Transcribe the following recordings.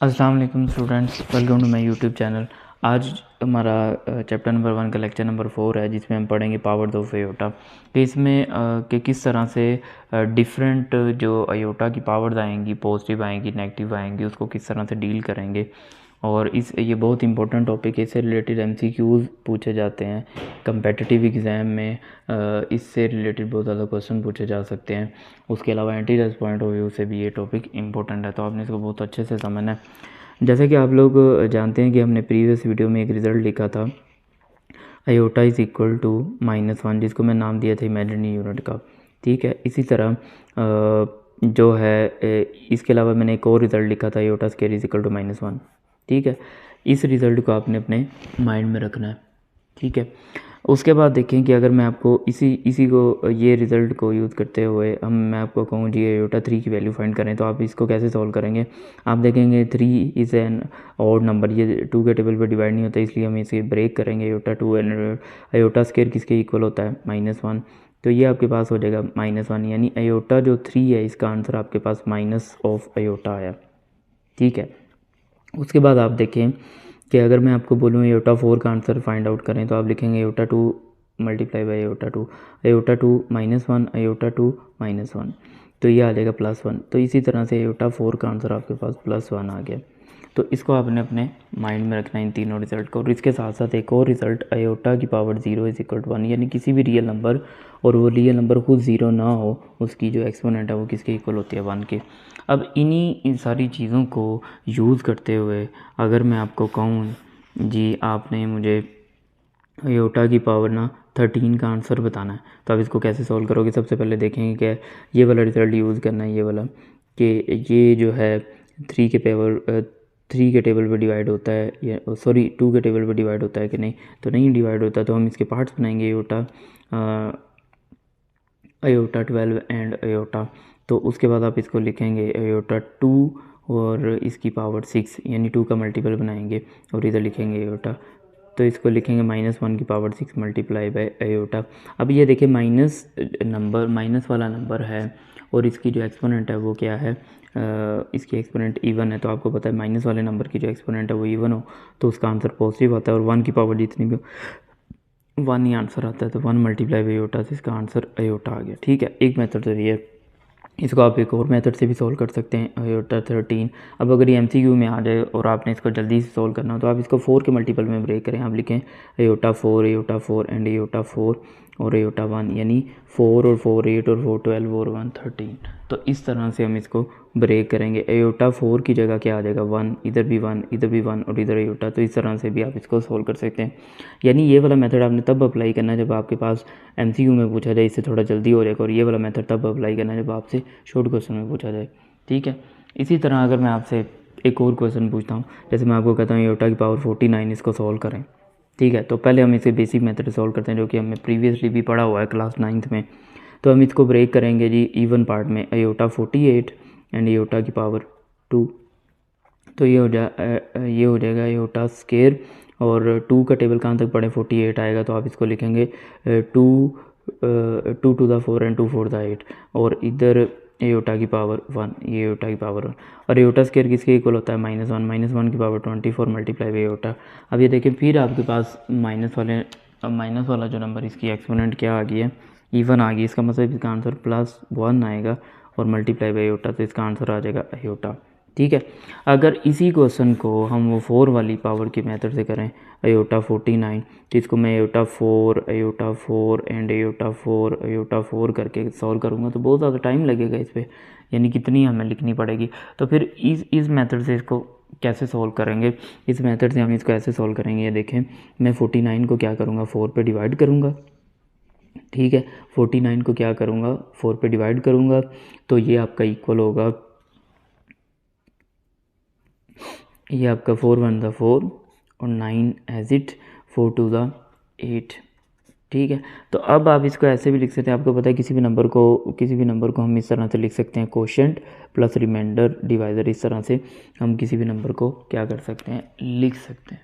अस्सलाम वालेकुम students, welcome to my YouTube channel. आज हमारा चैप्टर नंबर 1 का लेक्चर नंबर 4 है, जिसमें हम पढ़ेंगे पावर्स ऑफ अयोटा। कि इसमें कि किस तरह से डिफरेंट जो अयोटा की पावर्स आएंगी, पॉजिटिव आएंगी, नेगेटिव आएंगी, उसको किस तरह से डील करेंगे। और ये बहुत इंपॉर्टेंट टॉपिक है। इससे रिलेटेड एमसीक्यूज़ पूछे जाते हैं कम्पेटिटिव एग्ज़ाम में। इससे रिलेटेड बहुत ज़्यादा क्वेश्चन पूछे जा सकते हैं। उसके अलावा anti race point of view से भी ये टॉपिक इंपॉर्टेंट है, तो आपने इसको बहुत अच्छे से समझना है। जैसे कि आप लोग जानते हैं कि हमने प्रीवियस वीडियो में एक रिज़ल्ट लिखा था, अयोटा इज़ इक्वल टू -1, जिसको मैं नाम दिया था इमेजिनरी यूनिट का। ठीक है, इसी तरह जो है इसके अलावा मैंने एक और रिज़ल्ट लिखा था, iota square is equal to -1। ठीक है, इस रिज़ल्ट को आपने अपने माइंड में रखना है। ठीक है, उसके बाद देखें कि अगर मैं आपको इसी को ये रिज़ल्ट को यूज़ करते हुए मैं आपको कहूँ जी अयोटा 3 की वैल्यू फाइंड करें, तो आप इसको कैसे सॉल्व करेंगे। आप देखेंगे 3 इज़ एन ऑड नंबर, ये 2 के टेबल पर डिवाइड नहीं होता, इसलिए हम इसे ब्रेक करेंगे। अयोटा 2 एंड अयोटा स्क्वायर किसके इक्वल होता है, -1। तो ये आपके पास हो जाएगा -1, यानी अयोटा जो 3 है इसका आंसर आपके पास माइनस ऑफ अयोटा आया। ठीक है, उसके बाद आप देखें कि अगर मैं आपको बोलूँ अयोटा 4 का आंसर फाइंड आउट करें, तो आप लिखेंगे iota 2 multiply by iota 2, iota 2 -1, iota 2 -1, तो ये आ जाएगा +1। तो इसी तरह से अयोटा 4 का आंसर आपके पास +1 आ गया। तो इसको आपने अपने माइंड में रखना है इन तीनों रिजल्ट को। और इसके साथ साथ एक और रिजल्ट, अयोटा की पावर 0 इज इक्वल टू 1, यानी किसी भी रियल नंबर और वो रियल नंबर खुद 0 ना हो, उसकी जो एक्सपोनेंट है वो किसके इक्वल होती है, 1 के। अब इन सारी चीज़ों को यूज़ करते हुए अगर मैं आपको कहूँ जी आपने मुझे अयोटा की पावर 13 का आंसर बताना है, तो आप इसको कैसे सॉल्व करोगे। सबसे पहले देखेंगे कि ये वाला रिज़ल्ट यूज़ करना है, ये वाला कि ये जो है 3 के टेबल पे डिवाइड होता है, या सॉरी 2 के टेबल पे डिवाइड होता है कि नहीं, तो नहीं डिवाइड होता। तो हम इसके पार्ट्स बनाएंगे, अयोटा 12 एंड अयोटा। तो उसके बाद आप इसको लिखेंगे अयोटा 2 और इसकी पावर 6, यानी 2 का मल्टीपल बनाएंगे और इधर लिखेंगे अयोटा। तो इसको लिखेंगे -1 की पावर 6 मल्टीप्लाई बाय अयोटा। अब ये देखिए माइनस वाला नंबर है और इसकी जो एक्सपोनेंट है वो क्या है, इसकी एक्सपोनेंट इवन है। तो आपको पता है माइनस वाले नंबर की जो एक्सपोनेंट है वो इवन हो तो उसका आंसर पॉजिटिव आता है, और 1 की पावर जितनी भी 1 ही आंसर आता है, तो 1 मल्टीप्लाई बाई अयोटा से इसका आंसर अयोटा आ गया। ठीक है, एक मेथड तो ये है। इसको आप एक और मेथड से भी सॉल्व कर सकते हैं, अयोटा 13। अब अगर ये एमसीक्यू में आ जाए और आपने इसको जल्दी से सॉल्व करना हो, तो आप इसको 4 के मल्टीपल में ब्रेक करें। आप लिखें अयोटा 4 एंड अयोटा 4 और अयोटा 1, यानी 4 और 4 8 और 4 12 और 1 13। तो इस तरह से हम इसको ब्रेक करेंगे। अयोटा 4 की जगह क्या आ जाएगा, 1, इधर भी 1, इधर भी 1 और इधर अयोटा। तो इस तरह से भी आप इसको सॉल्व कर सकते हैं। यानी ये वाला मेथड आपने तब अप्लाई करना है जब आपके पास एमसीक्यू में पूछा जाए, इससे थोड़ा जल्दी हो जाएगा। और ये वाला मेथड तब अप्लाई करना है जब आपसे शॉर्ट क्वेश्चन में पूछा जाए। ठीक है, इसी तरह अगर मैं आपसे एक और क्वेश्चन पूछता हूँ, जैसे मैं आपको कहता हूँ अयोटा की पावर 49, इसको सॉल्व करें। ठीक है, तो पहले हम इसे बेसिक मेथड सॉल्व करते हैं, जो कि हमने प्रीवियसली भी पढ़ा हुआ है क्लास 9th में। तो हम इसको ब्रेक करेंगे जी इवन पार्ट में, अयोटा 48 एंड अयोटा की पावर 2। तो ये हो जाएगा अयोटा स्क्वायर, और 2 का टेबल कहाँ तक पढ़े, 48 आएगा। तो आप इसको लिखेंगे 2 टू द 4 एंड 2 4 द 8, और इधर एयोटा की पावर 1, ये एयोटा की पावर 1। और एयोटा स्क्वायर किसके इक्वल होता है, -1 की पावर 24 मल्टीप्लाई बाई एयोटा। अब ये देखिए फिर आपके पास माइनस वाला जो नंबर, इसकी एक्सपोनेंट क्या आ गई है, इवन आ गई। इसका मतलब इसका आंसर +1 आएगा और मल्टीप्लाई बाई एयोटा, तो इसका आंसर आ जाएगा अयोटा। ठीक है, अगर इसी क्वेश्चन को हम वो 4 वाली पावर के मेथड से करें, अयोटा 49, तो इसको मैं अयोटा 4 एंड अयोटा 4 करके सॉल्व करूँगा, तो बहुत ज़्यादा टाइम लगेगा इस पर, यानी कितनी हमें लिखनी पड़ेगी। तो फिर इस मेथड से इसको कैसे सॉल्व करेंगे, इस मेथड से हम इसको ऐसे सॉल्व करेंगे। ये देखें, मैं 49 को क्या करूँगा, 4 पे डिवाइड करूँगा। ठीक है, 49 को क्या करूँगा, 4 पे डिवाइड करूँगा, तो ये आपका इक्वल होगा, ये आपका 4 1 द 4 और 9 एज इट 4 2 द 8। ठीक है, तो अब आप इसको ऐसे भी लिख सकते हैं। आपको पता है किसी भी नंबर को हम इस तरह से लिख सकते हैं, कोशेंट प्लस रिमाइंडर डिवाइज़र। इस तरह से हम किसी भी नंबर को क्या कर सकते हैं, लिख सकते हैं।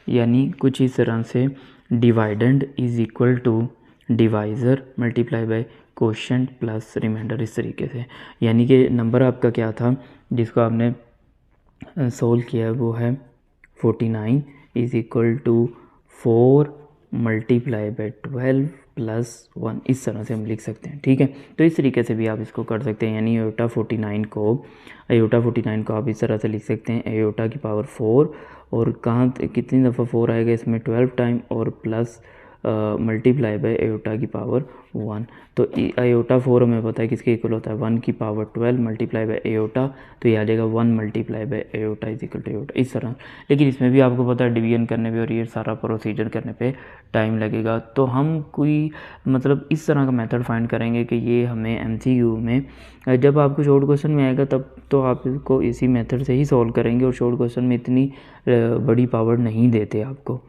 यानी कुछ इस तरह से dividend is equal to divisor multiply by quotient plus remainder, इस तरीके से। यानी कि नंबर आपका क्या था जिसको आपने सोल्व किया है वो है 49 is equal to 4 multiply by 12 plus 1, इस तरह से हम लिख सकते हैं। ठीक है, तो इस तरीके से भी आप इसको कर सकते हैं, यानी एयोटा 49 को आप इस तरह से लिख सकते हैं एयोटा की पावर 4, और कहाँ कितनी दफ़ा 4 आएगा इसमें 12 टाइम, और प्लस मल्टीप्लाई बाय एयोटा की पावर 1। तो एयोटा 4 हमें पता है किसके इक्वल होता है, 1 की पावर 12 मल्टीप्लाई बाय एयोटा, तो ये आ जाएगा 1 multiply by iota is equal to iota, इस तरह। लेकिन इसमें भी आपको पता है डिवीजन करने पे और ये सारा प्रोसीजर करने पे टाइम लगेगा, तो हम कोई मतलब इस तरह का मेथड फाइंड करेंगे कि ये हमें एमसीक्यू में जब आपको शॉर्ट क्वेश्चन में आएगा तब तो आप इसको इसी मेथड से ही सॉल्व करेंगे, और शॉर्ट क्वेश्चन में इतनी बड़ी पावर नहीं देते आपको।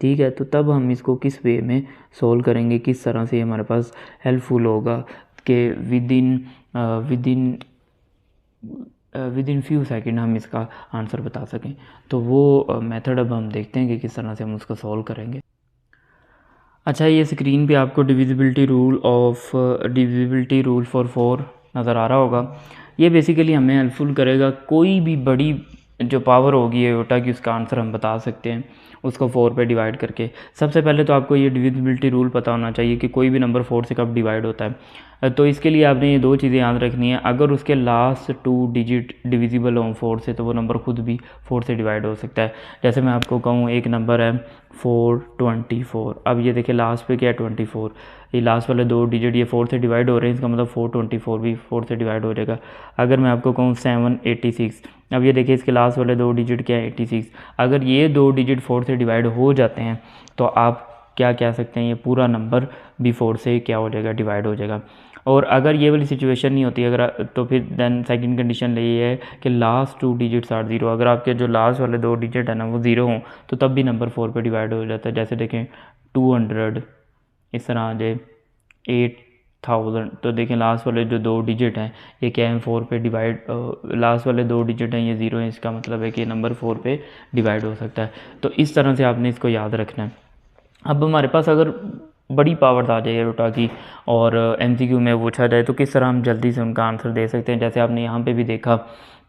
ठीक है, तो तब हम इसको किस वे में सॉल्व करेंगे, किस तरह से हमारे पास हेल्पफुल होगा कि विद इन फ्यू सेकंड हम इसका आंसर बता सकें। तो वो मेथड अब हम देखते हैं कि किस तरह से हम उसको सॉल्व करेंगे। अच्छा, ये स्क्रीन पे आपको डिविजिबिलिटी रूल फॉर 4 नज़र आ रहा होगा। ये बेसिकली हमें हेल्पफुल करेगा, कोई भी बड़ी जो पावर होगी एयोटा की उसका आंसर हम बता सकते हैं उसको 4 पे डिवाइड करके। सबसे पहले तो आपको ये डिविजिबिलिटी रूल पता होना चाहिए कि कोई भी नंबर 4 से कब डिवाइड होता है। तो इसके लिए आपने ये दो चीज़ें याद रखनी है, अगर उसके लास्ट 2 डिजिट डिविजिबल हों 4 से तो वो नंबर खुद भी 4 से डिवाइड हो सकता है। जैसे मैं आपको कहूँ एक नंबर है 424, अब ये देखिए लास्ट पे क्या है 24, ये लास्ट वाले 2 डिजिट ये 4 से डिवाइड हो रहे हैं, इसका मतलब 424 भी 4 से डिवाइड हो जाएगा। अगर मैं आपको कहूँ 786, अब ये देखिए इसके लास्ट वाले 2 डिजिट क्या है 86, अगर ये 2 डिजिट 4 से डिवाइड हो जाते हैं तो आप क्या कह सकते हैं, ये पूरा नंबर भी 4 से क्या हो जाएगा, डिवाइड हो जाएगा। और अगर ये वाली सिचुएशन नहीं होती अगर, तो फिर देन सेकंड कंडीशन ये है कि लास्ट 2 डिजिट्स आर 0, अगर आपके जो लास्ट वाले 2 डिजिट है ना वो 0 हों तो तब भी नंबर 4 पे डिवाइड हो जाता है। जैसे देखें 200, इस तरह आ जाए 8000, तो देखें लास्ट वाले जो 2 डिजिट हैं ये क्या है 4 पे डिवाइड, लास्ट वाले 2 डिजिट हैं ये 0 हैं, इसका मतलब है कि नंबर 4 पे डिवाइड हो सकता है। तो इस तरह से आपने इसको याद रखना है। अब हमारे पास अगर बड़ी पावर्स आ जाए एयोटा की और एमसीक्यू में पूछा जाए तो किस तरह हम जल्दी से उनका आंसर दे सकते हैं। जैसे आपने यहाँ पे भी देखा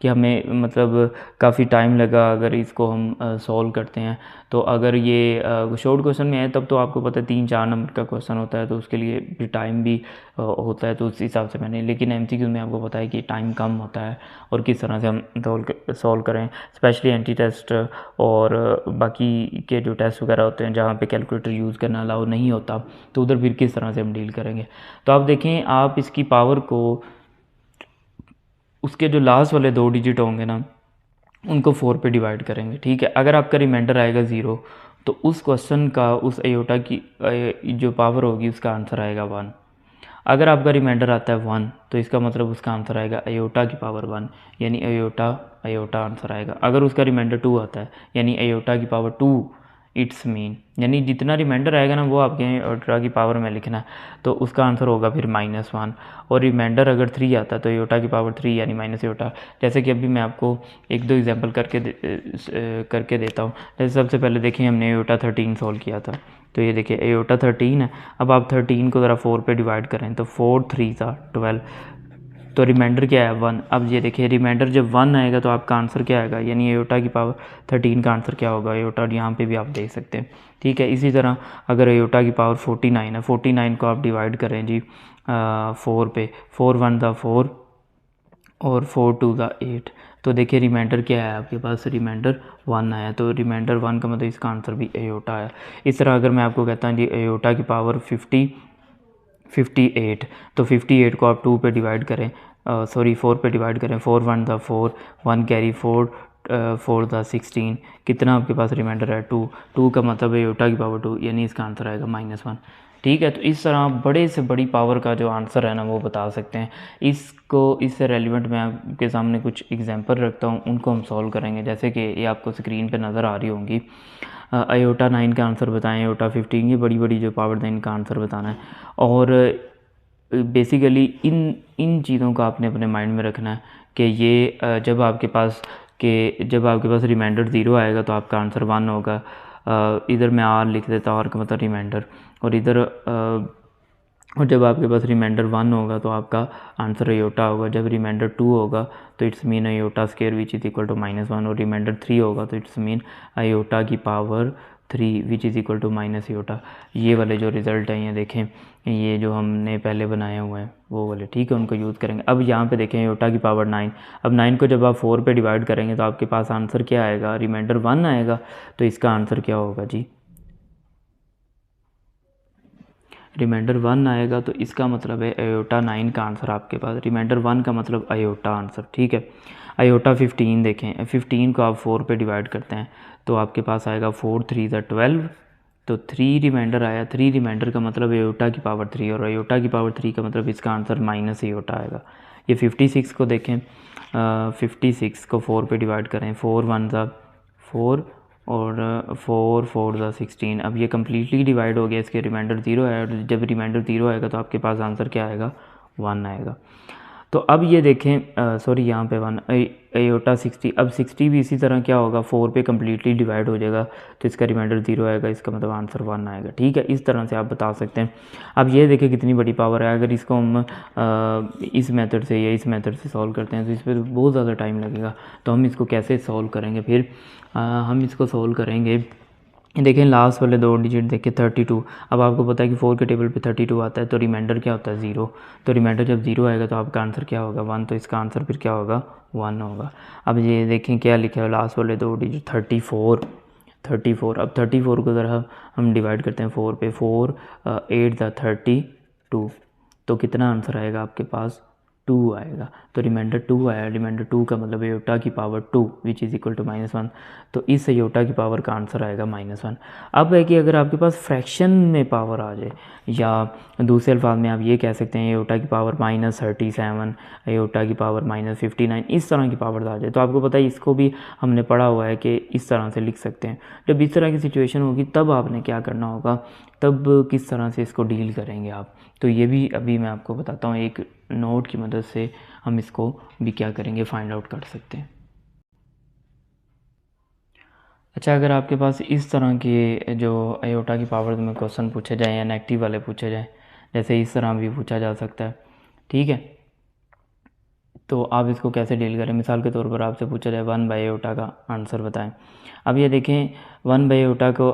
कि हमें मतलब काफ़ी टाइम लगा अगर इसको हम सॉल्व करते हैं। तो अगर ये शॉर्ट क्वेश्चन में है तब तो आपको पता है 3-4 नंबर का क्वेश्चन होता है तो उसके लिए भी टाइम भी होता है, तो उस हिसाब से मैंने, लेकिन एमसीक्यू में आपको पता है कि टाइम कम होता है और किस तरह से हम सॉल्व करें, स्पेशली एंटी टेस्ट और बाकी के जो टेस्ट वगैरह होते हैं जहाँ पे कैलकुलेटर यूज़ करना अलाउ नहीं होता तो उधर फिर किस तरह से हम डील करेंगे। तो आप देखें आप इसकी पावर को उसके जो लास्ट वाले 2 डिजिट होंगे ना उनको 4 पे डिवाइड करेंगे। ठीक है, अगर आपका रिमाइंडर आएगा 0 तो उस क्वेश्चन का उस एयोटा की जो पावर होगी उसका आंसर आएगा 1। अगर आपका रिमाइंडर आता है 1 तो इसका मतलब उसका आंसर आएगा एयोटा की पावर 1, यानी एयोटा आंसर आएगा। अगर उसका रिमाइंडर 2 आता है यानी एयोटा की पावर 2 इट्स मीन, यानी जितना रिमाइंडर आएगा ना वो आपके एयोटा की पावर में लिखना है, तो उसका आंसर होगा फिर -1। और रिमाइंडर अगर 3 आता है तो एयोटा की पावर 3 यानी माइनस एयोटा। जैसे कि अभी मैं आपको 1-2 एग्जांपल करके देता हूँ। जैसे सबसे पहले देखिए हमने एयोटा 13 सॉल्व किया था, तो ये देखिए एयोटा 13 है। अब आप 13 को ज़रा 4 पे डिवाइड करें तो 4 3 12, तो रिमाइंडर क्या है 1। अब ये देखिए रिमाइंडर जब 1 आएगा तो आपका आंसर क्या आएगा, यानी एयोटा की पावर 13 का आंसर क्या होगा, एयोटा यहाँ पे भी आप देख सकते हैं। ठीक है, इसी तरह अगर एयोटा की पावर 49 है, 49 को आप डिवाइड करें जी 4 पे, 4 1 दा 4 और 4 2 दा 8, तो देखिए रिमाइंडर क्या है आपके पास, रिमाइंडर 1 आया, तो रिमाइंडर 1 का मतलब इसका आंसर भी एयोटा है। इस तरह अगर मैं आपको कहता हूँ जी एयोटा की पावर 58, तो 58 को आप 2 पे डिवाइड करें, 4 पे डिवाइड करें, 4 1 दा 4, 1 कैरी 4, 4 दा 16, कितना आपके पास रिमाइंडर है 2 का मतलब एयोटा की पावर 2, यानी इसका आंसर आएगा -1। ठीक है, तो इस तरह बड़े से बड़ी पावर का जो आंसर है ना वो बता सकते हैं। इससे रेलिवेंट मैं आपके सामने कुछ एग्जांपल रखता हूँ, उनको हम सॉल्व करेंगे। जैसे कि ये आपको स्क्रीन पे नज़र आ रही होंगी, एयोटा 9 का आंसर बताएं, एयोटा 15, ये बड़ी बड़ी जो पावर है इनका आंसर बताना है। और बेसिकली इन चीज़ों का आपने अपने माइंड में रखना है कि ये जब आपके पास रिमाइंडर 0 आएगा तो आपका आंसर 1 होगा। इधर मैं आर लिख देता हूँ, आर का मतलब रिमाइंडर, और इधर और जब आपके पास रिमाइंडर 1 होगा तो आपका आंसर अयोटा होगा। जब रिमाइंडर 2 होगा तो it's mean iota square which is equal to -1, और रिमाइंडर 3 होगा तो इट्स मीन अयोटा की power 3 which is equal to minus iota. ये वाले जो रिज़ल्ट हैं ये देखें, ये जो हमने पहले बनाए हुए हैं वो वाले, ठीक है, उनको यूज़ करेंगे। अब यहाँ पे देखें अयोटा की पावर 9। अब 9 को जब आप 4 पे डिवाइड करेंगे तो आपके पास आंसर क्या आएगा, रिमाइंडर 1 आएगा। तो इसका आंसर क्या होगा जी, रिमाइंडर 1 आएगा। तो इसका मतलब है अयोटा 9 का आंसर आपके पास, रिमाइंडर 1 का मतलब अयोटा आंसर, ठीक है। अयोटा 15 देखें, 15 को आप 4 पे डिवाइड करते हैं तो आपके पास आएगा 4 3 ज़ा 12। तो 3 रिमाइंडर आया, 3 रिमाइंडर का मतलब अयोटा की पावर 3, और अयोटा की पावर 3 का मतलब इसका आंसर माइनस अयोटा आएगा। ये 56 को देखें, 56 को 4 पे डिवाइड करें, 4 1 ज़ा 4 और 4 4 ज़ा 16। अब ये कम्प्लीटली डिवाइड हो गया, इसके रिमाइंडर 0 है, और जब रिमाइंडर 0 आएगा तो आपके पास आंसर क्या आएगा, 1 आएगा। तो अब ये देखें, सॉरी यहाँ पे 1 अयोटा 60। अब 60 भी इसी तरह क्या होगा, 4 पे कम्प्लीटली डिवाइड हो जाएगा तो इसका रिमाइंडर 0 आएगा, इसका मतलब आंसर 1 आएगा, ठीक है। इस तरह से आप बता सकते हैं। अब ये देखें कितनी बड़ी पावर है। अगर इसको हम इस मेथड से या इस मेथड से सॉल्व करते हैं तो इस पर बहुत ज़्यादा टाइम लगेगा। तो हम इसको कैसे सॉल्व करेंगे फिर, हम इसको सॉल्व करेंगे, देखें लास्ट वाले 2 डिजिट देखें 32। अब आपको पता है कि 4 के टेबल पे 32 आता है, तो रिमाइंडर क्या होता है, 0। तो रिमाइंडर जब 0 आएगा तो आपका आंसर क्या होगा, 1। तो इसका आंसर फिर क्या होगा, 1 होगा। अब ये देखें क्या लिखा है लास्ट वाले 2 डिजिट 34। अब 34 को ज़रा हम डिवाइड करते हैं 4 पे, 4 8 ज़ा 32। तो कितना आंसर आएगा आपके पास, 2 आएगा। तो रिमाइंडर 2 आया, रिमाइंडर 2 का मतलब अयोटा की power 2 which is equal to -1। तो इस अयोटा की पावर का आंसर आएगा -1। अब है कि अगर आपके पास फ्रैक्शन में पावर आ जाए, या दूसरे अल्फाज में आप ये कह सकते हैं अयोटा की पावर -37, अयोटा की पावर -59, इस तरह की पावर आ जाए, तो आपको पता है इसको भी हमने पढ़ा हुआ है कि इस तरह से लिख सकते हैं। जब इस तरह की सिचुएशन होगी तब आपने क्या करना होगा, तब किस तरह से इसको डील करेंगे आप, तो ये भी अभी मैं आपको बताता हूँ। एक नोट की मदद से हम इसको भी क्या करेंगे, फाइंड आउट कर सकते हैं। अच्छा, अगर आपके पास इस तरह के जो अयोटा की पावर में क्वेश्चन पूछे जाए या नेगेटिव वाले पूछे जाए, जैसे इस तरह भी पूछा जा सकता है, ठीक है, तो आप इसको कैसे डील करें। मिसाल के तौर पर आपसे पूछा जाए 1/अयोटा का आंसर बताएं। अब ये देखें 1/अयोटा को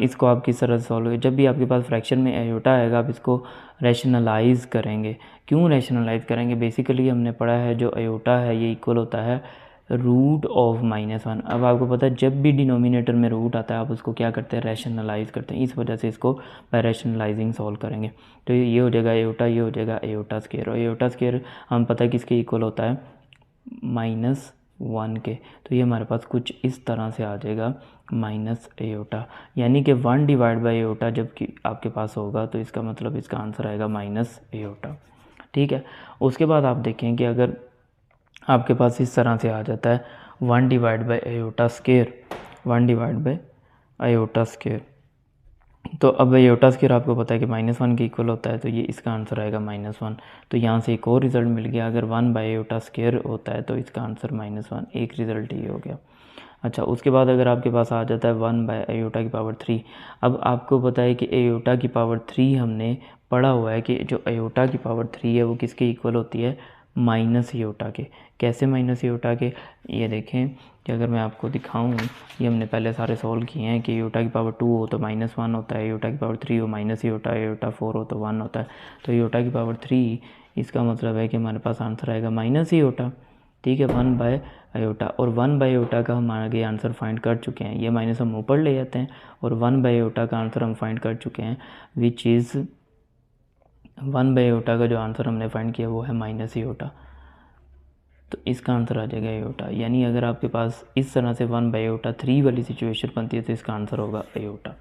इसको आप किस तरह से सॉल्व करें। जब भी आपके पास फ्रैक्शन में अयोटा आएगा आप इसको रैशनलाइज़ करेंगे। क्यों रैशनलाइज़ करेंगे, बेसिकली हमने पढ़ा है जो अयोटा है ये इक्वल होता है रूट ऑफ -1। अब आपको पता है जब भी डिनोमिनेटर में रूट आता है आप उसको क्या करते हैं, रैशनलाइज़ करते हैं। इस वजह से इसको बाय रैशनलाइजिंग सॉल्व करेंगे। तो ये हो जाएगा अयोटा, ये हो जाएगा अयोटा स्क्वायर, और अयोटा स्क्वायर हम पता है किसके इक्वल होता है, -1 के। तो ये हमारे पास कुछ इस तरह से आ जाएगा -अयोटा, यानी कि 1/अयोटा जब कि आपके पास होगा तो इसका मतलब इसका आंसर आएगा -अयोटा, ठीक है। उसके बाद आप देखें कि अगर आपके पास इस तरह से आ जाता है 1/अयोटा स्क्वायर, 1/अयोटा स्क्वायर, तो अब अयोटा स्क्वायर आपको पता है कि -1 के इक्वल होता है, तो ये इसका आंसर आएगा -1। तो यहाँ से एक और रिज़ल्ट मिल गया, अगर 1/अयोटा स्क्वायर होता है तो इसका आंसर -1, एक रिज़ल्ट ये हो गया। अच्छा, उसके बाद अगर आपके पास आ जाता है 1/अयोटा की पावर 3। अब आपको पता है कि अयोटा की पावर 3 हमने पढ़ा हुआ है कि जो अयोटा की पावर 3 है वो किसके इक्वल होती है, -अयोटा के। कैसे -अयोटा के, ये देखें कि अगर मैं आपको दिखाऊं, ये हमने पहले सारे सॉल्व किए हैं कि अयोटा की पावर 2 हो तो -1 होता है, अयोटा की पावर 3 हो -अयोटा, अयोटा 4 हो तो 1 होता है। तो अयोटा की पावर 3 इसका मतलब है कि हमारे पास आंसर आएगा -अयोटा, ठीक है, 1/अयोटा। और 1/अयोटा का हम आगे आंसर फाइंड कर चुके हैं, ये माइनस हम ऊपर ले जाते हैं, और 1/अयोटा का आंसर हम फाइंड कर चुके हैं, विच इज़ 1/अयोटा का जो आंसर हमने फाइंड किया वो है -अयोटा। तो इसका आंसर आ जाएगा अयोटा, यानी अगर आपके पास इस तरह से 1/अयोटा 3 वाली सिचुएशन बनती है तो इसका आंसर होगा अयोटा,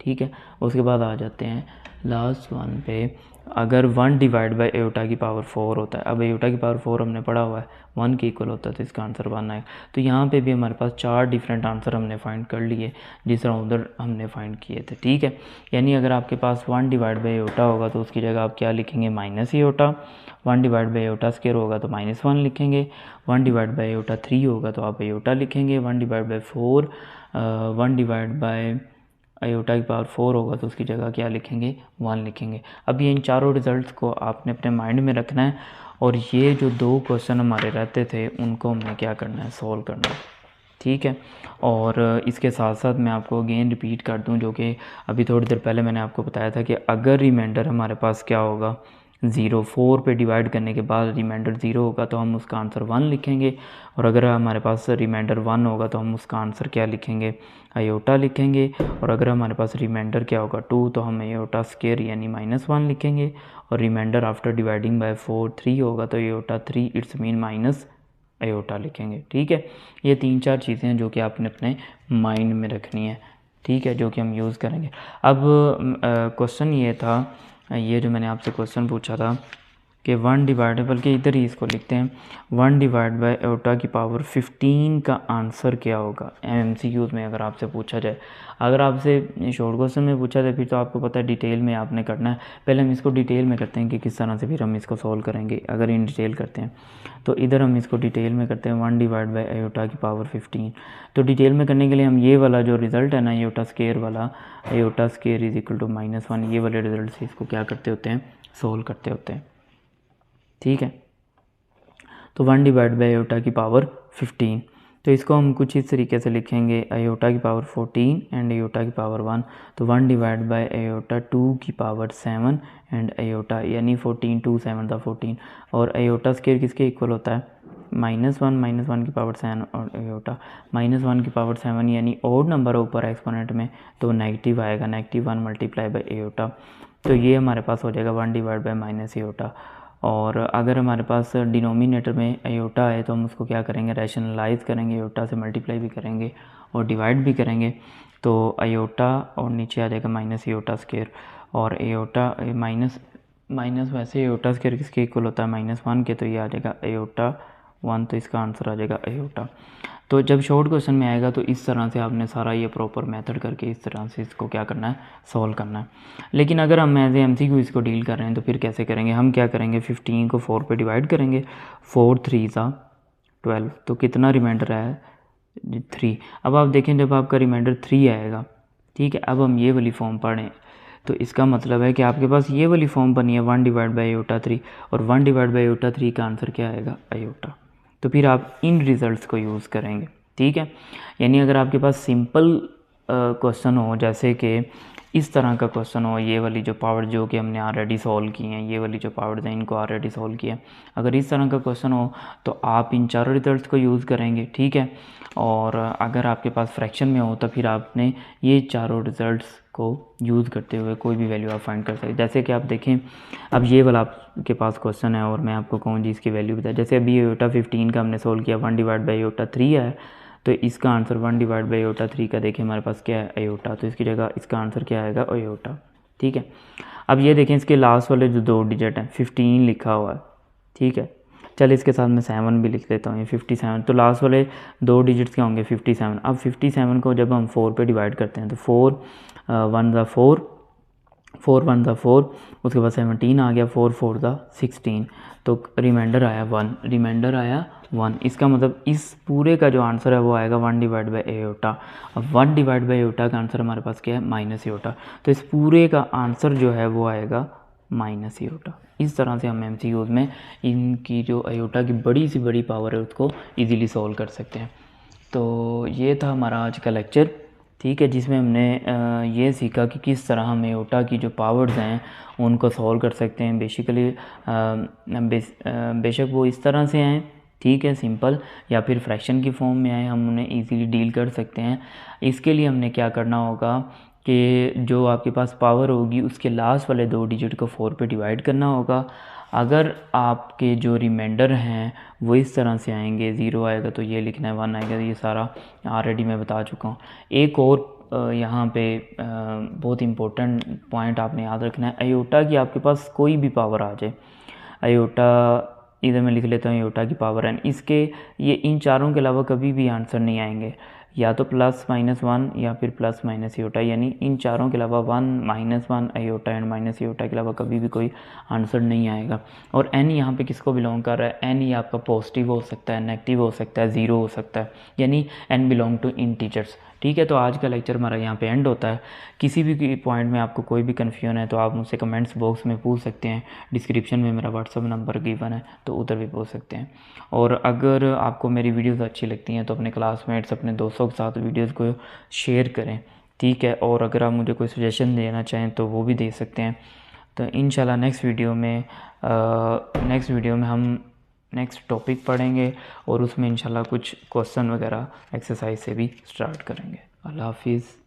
ठीक है। उसके बाद आ जाते हैं लास्ट वन पे, अगर 1/अयोटा की पावर 4 होता है। अब अयोटा की पावर 4 हमने पढ़ा हुआ है 1 के इक्वल होता है, तो इसका आंसर 1 आएगा। तो यहाँ पे भी हमारे पास 4 डिफरेंट आंसर हमने फाइंड कर लिए जिस तरह उधर हमने फाइंड किए थे, ठीक है। यानी अगर आपके पास 1/अयोटा होगा तो उसकी जगह आप क्या लिखेंगे, -अयोटा। 1/अयोटा स्क्वायर होगा तो -1 लिखेंगे। 1/अयोटा 3 होगा तो आप अयोटा लिखेंगे। 1/4 1/ आयोटा की पावर 4 होगा तो उसकी जगह क्या लिखेंगे, 1 लिखेंगे। अब ये इन चारों रिजल्ट्स को आपने अपने माइंड में रखना है और ये जो 2 क्वेश्चन हमारे रहते थे उनको हमने क्या करना है, सॉल्व करना है, ठीक है। और इसके साथ साथ मैं आपको अगेन रिपीट कर दूं, जो कि अभी थोड़ी देर पहले मैंने आपको बताया था कि अगर रिमाइंडर हमारे पास क्या होगा, 0, 4 पे डिवाइड करने के बाद रिमाइंडर 0 होगा तो हम उसका आंसर 1 लिखेंगे, और अगर हमारे पास रिमाइंडर 1 होगा तो हम उसका आंसर क्या लिखेंगे, आयोटा लिखेंगे। और अगर हमारे पास रिमाइंडर क्या होगा 2 तो हम आयोटा स्क्वायर यानी -1 लिखेंगे, और रिमाइंडर आफ्टर डिवाइडिंग बाय 4 3 होगा तो iota 3 it's mean minus iota लिखेंगे, ठीक है। ये 3-4 चीज़ें हैं जो कि आपने अपने माइंड में रखनी है, ठीक है, जो कि हम यूज़ करेंगे। अब क्वेश्चन ये था, ये जो मैंने आपसे क्वेश्चन पूछा था कि 1 डिवाइड, बल्कि इधर ही इसको लिखते हैं, 1 डिवाइड बाय आयोटा की पावर 15 का आंसर क्या होगा। MCQs में अगर आपसे पूछा जाए, अगर आपसे शॉर्ट क्वेश्चन में पूछा जाए फिर तो आपको पता है डिटेल में आपने करना है। पहले हम इसको डिटेल में करते हैं कि किस तरह से फिर हम इसको सॉल्व करेंगे। अगर इन डिटेल करते हैं तो इधर हम इसको डिटेल में करते हैं, 1 डिवाइड बाई आयोटा की पावर 15। तो डिटेल में करने के लिए हम ये वाला जो रिज़ल्ट है ना, आयोटा स्क्वायर वाला, iota square is equal to -1, ये वाले रिजल्ट से इसको क्या करते होते हैं, सोल्व करते होते हैं, ठीक है। तो 1 डिवाइड बाई आयोटा की पावर 15, तो इसको हम कुछ इस तरीके से लिखेंगे, आयोटा की पावर 14 एंड आयोटा की पावर 1। तो 1 डिवाइड बाई आयोटा 2 की पावर 7 एंड आयोटा यानी 14, 2 7 था 14, और आयोटा स्क्वायर किसके इक्वल होता है, -1 की पावर 7, और आयोटा -1 की पावर 7 यानी ओड नंबर ऊपर एक्सपोनेंट में तो नेगेटिव आएगा, -1 मल्टीप्लाई बाई आयोटा। तो ये हमारे पास हो जाएगा 1 डिवाइड बाई माइनस आयोटा। और अगर हमारे पास डिनोमिनेटर में आयोटा है तो हम उसको क्या करेंगे, रैशनलाइज करेंगे, आयोटा से मल्टीप्लाई भी करेंगे और डिवाइड भी करेंगे। तो आयोटा और नीचे आ जाएगा माइनस आयोटा स्क्वायर, और आयोटा माइनस वैसे आयोटा स्क्वायर किसके इक्वल होता है, -1 के, तो ये आ जाएगा आयोटा 1, तो इसका आंसर आ जाएगा आयोटा। तो जब शॉर्ट क्वेश्चन में आएगा तो इस तरह से आपने सारा ये प्रॉपर मेथड करके इस तरह से इसको क्या करना है, सॉल्व करना है। लेकिन अगर हम एज MCQ इसको डील कर रहे हैं तो फिर कैसे करेंगे, हम क्या करेंगे, 15 को 4 पे डिवाइड करेंगे, 4 3 12, तो कितना रिमाइंडर है 3। अब आप देखें जब आपका रिमाइंडर 3 आएगा, ठीक है, अब हम ये वाली फॉर्म पढ़ें तो इसका मतलब है कि आपके पास ये वाली फॉर्म बनी है 1 डिवाइड बाई आयोटा 3, और 1 डिवाइड बाई आयोटा 3 का आंसर क्या आएगा, आयोटा। तो फिर आप इन रिज़ल्ट्स को यूज़ करेंगे, ठीक है। यानी अगर आपके पास सिंपल क्वेश्चन हो, जैसे कि इस तरह का क्वेश्चन हो, ये वाली जो पावर जो कि हमने ऑलरेडी सॉल्व की हैं, ये वाली जो पावर्स हैं इनको ऑलरेडी सॉल्व किया, अगर इस तरह का क्वेश्चन हो तो आप इन चारों रिजल्ट्स को यूज़ करेंगे, ठीक है। और अगर आपके पास फ्रैक्शन में हो तो फिर आपने ये चारों रिजल्ट्स को यूज़ करते हुए कोई भी वैल्यू आप फाइंड कर सकते। जैसे कि आप देखें, अब ये वाला आपके पास क्वेश्चन है और मैं आपको कहूँ जी इसकी वैल्यू बताए, जैसे अभी आयोटा 15 का हमने सोल्व किया, 1 डिवाइड बाई आयोटा 3 है, तो इसका आंसर 1 डिवाइड बाई आयोटा 3 का देखिए हमारे पास क्या है, आयोटा, तो इसकी जगह इसका आंसर क्या आएगा, आयोटा, ठीक है। अब ये देखें इसके लास्ट वाले जो 2 डिजिट हैं 15 लिखा हुआ है, ठीक है, चल इसके साथ मैं 7 भी लिख देता हूँ, ये 57, तो लास्ट वाले 2 डिजिट्स क्या होंगे, 57। अब 57 को जब हम 4 पे डिवाइड करते हैं तो 4 1 ज़ा 4, 4 1 ज़ा 4, उसके बाद 17 आ गया, 4 4 ज़ा 16, तो रिमाइंडर आया 1, रिमाइंडर आया 1। इसका मतलब इस पूरे का जो आंसर है वो आएगा 1 डिवाइड बाई आयोटा। अब 1 डिवाइड बाई आयोटा का आंसर हमारे पास क्या है, माइनस आयोटा, तो इस पूरे का आंसर जो है वो आएगा माइनस आयोटा। इस तरह से हम MCQs में इनकी जो आयोटा की बड़ी सी बड़ी पावर है उसको ईज़िली सॉल्व कर सकते हैं। तो ये था हमारा आज का लेक्चर, ठीक है, जिसमें हमने ये सीखा कि किस तरह हम आयोटा की जो पावर्स हैं उनको सॉल्व कर सकते हैं। बेसिकली बेशक वो इस तरह से हैं, ठीक है, सिंपल, या फिर फ्रैक्शन की फॉर्म में आए, हम उन्हें इजीली डील कर सकते हैं। इसके लिए हमने क्या करना होगा कि जो आपके पास पावर होगी उसके लास्ट वाले 2 डिजिट को 4 पे डिवाइड करना होगा। अगर आपके जो रिमाइंडर हैं वो इस तरह से आएंगे, 0 आएगा तो ये लिखना है, 1 आएगा तो ये सारा ऑलरेडी मैं बता चुका हूँ। एक और यहाँ पे बहुत इम्पोर्टेंट पॉइंट आपने याद रखना है, आयोटा की आपके पास कोई भी पावर आ जाए, आयोटा इधर मैं लिख लेता हूँ आयोटा की पावर n, इसके ये इन चारों के अलावा कभी भी आंसर नहीं आएंगे, या तो प्लस माइनस 1 या फिर प्लस माइनस आयोटा, यानी इन चारों के अलावा 1 -1 आयोटा एंड माइनस आयोटा के अलावा कभी भी कोई आंसर नहीं आएगा। और n यहाँ पे किसको बिलोंग कर रहा है, n ये आपका पॉजिटिव हो सकता है, नेगेटिव हो सकता है, 0 हो सकता है, यानी n बिलोंग टू इंटीजर्स, ठीक है, तो आज का लेक्चर हमारा यहाँ पे एंड होता है। किसी भी पॉइंट में आपको कोई भी कन्फ्यूजन है तो आप मुझसे कमेंट्स बॉक्स में पूछ सकते हैं। डिस्क्रिप्शन में मेरा व्हाट्सअप नंबर गिवन है, तो उधर भी पूछ सकते हैं। और अगर आपको मेरी वीडियोस अच्छी लगती हैं तो अपने क्लासमेट्स, अपने दोस्तों के साथ वीडियोस को शेयर करें, ठीक है। और अगर आप मुझे कोई सजेशन देना चाहें तो वो भी दे सकते हैं। तो इंशाल्लाह नेक्स्ट वीडियो में हम नेक्स्ट टॉपिक पढ़ेंगे और उसमें इंशाल्लाह कुछ क्वेश्चन वगैरह एक्सरसाइज से भी स्टार्ट करेंगे। अल्लाह हाफिज़।